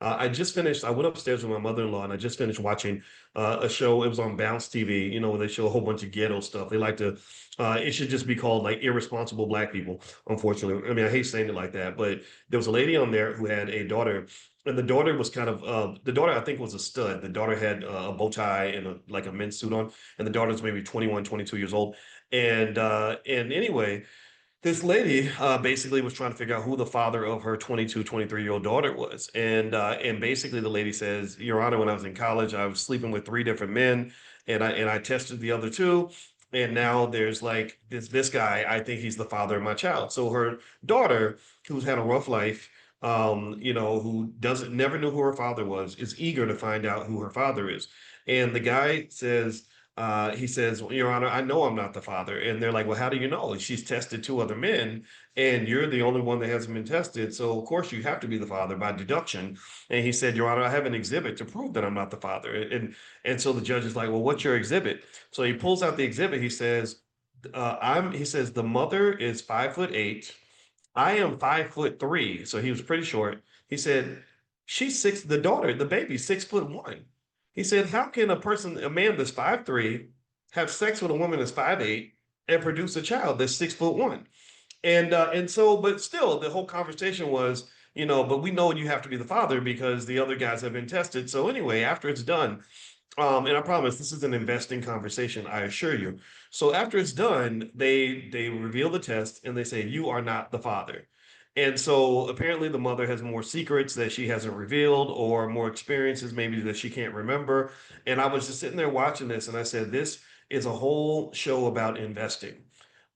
I just finished. I went upstairs with my mother-in-law, and I just finished watching a show. It was on Bounce TV. You know, where they show a whole bunch of ghetto stuff. They like to. It should just be called like irresponsible black people. Unfortunately, I mean, I hate saying it like that, but there was a lady on there who had a daughter, and the daughter was kind of the daughter I think was a stud. The daughter had a bow tie and like a men's suit on, and the daughter was maybe 21, 22 years old. And anyway, this lady basically was trying to figure out who the father of her 22, 23-year-old daughter was. And basically the lady says, Your Honor, when I was in college, I was sleeping with three different men, and I tested the other two. And now there's like this guy, I think he's the father of my child. So her daughter, who's had a rough life, who doesn't never knew who her father was, is eager to find out who her father is. And the guy says, he says, well, Your Honor, I know I'm not the father. And they're like, Well, how do you know? She's tested two other men, and you're the only one that hasn't been tested. So, of course, you have to be the father by deduction. And he said, Your Honor, I have an exhibit to prove that I'm not the father. And so the judge is like, Well, what's your exhibit? So he pulls out the exhibit. He says, The mother is 5'8". I am 5'3". So he was pretty short. He said, the daughter, the baby, 6'1". He said, How can a man that's 5'3", have sex with a woman that's 5'8", and produce a child that's 6'1"? But still, the whole conversation was, but we know you have to be the father because the other guys have been tested. So anyway, after it's done, and I promise this is an investing conversation, I assure you. So after it's done, they reveal the test and they say, You are not the father. And so apparently the mother has more secrets that she hasn't revealed or more experiences maybe that she can't remember. And I was just sitting there watching this and I said, This is a whole show about investing.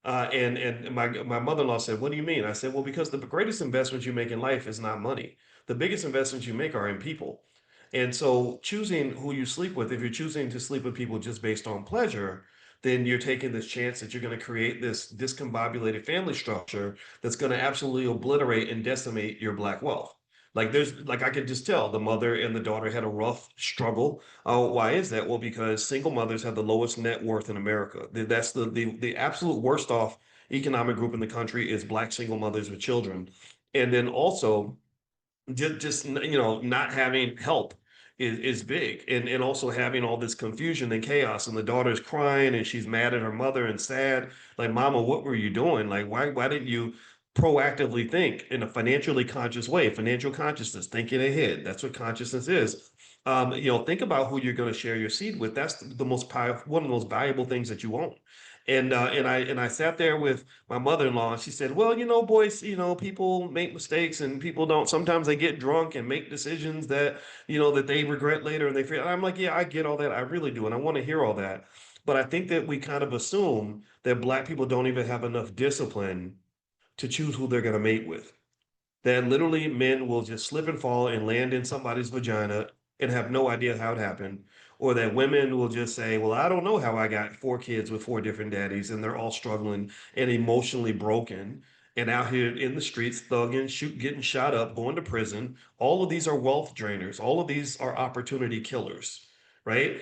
And my mother-in-law said, What do you mean? I said, Well, because the greatest investment you make in life is not money. The biggest investments you make are in people. And so choosing who you sleep with, if you're choosing to sleep with people just based on pleasure, then you're taking this chance that you're going to create this discombobulated family structure that's going to absolutely obliterate and decimate your black wealth. Like I could just tell the mother and the daughter had a rough struggle. Why is that? Well, because single mothers have the lowest net worth in America. That's the absolute worst off economic group in the country is black single mothers with children. And then also just not having help is big, and also having all this confusion and chaos, and the daughter's crying and she's mad at her mother and sad, like, Mama, what were you doing? Like, why didn't you proactively think in a financially conscious way? Financial consciousness, thinking ahead, that's what consciousness is. Think about who you're going to share your seed with. That's the most powerful, one of the most valuable things that you own. And I sat there with my mother-in-law, and she said, Well, boys, people make mistakes, and people don't, sometimes they get drunk and make decisions that they regret later, and they feel. I'm like, Yeah, I get all that. I really do. And I want to hear all that. But I think that we kind of assume that black people don't even have enough discipline to choose who they're going to mate with. That literally men will just slip and fall and land in somebody's vagina and have no idea how it happened. Or that women will just say, Well, I don't know how I got four kids with four different daddies, and they're all struggling and emotionally broken and out here in the streets, thugging, getting shot up, going to prison. All of these are wealth drainers. All of these are opportunity killers, right?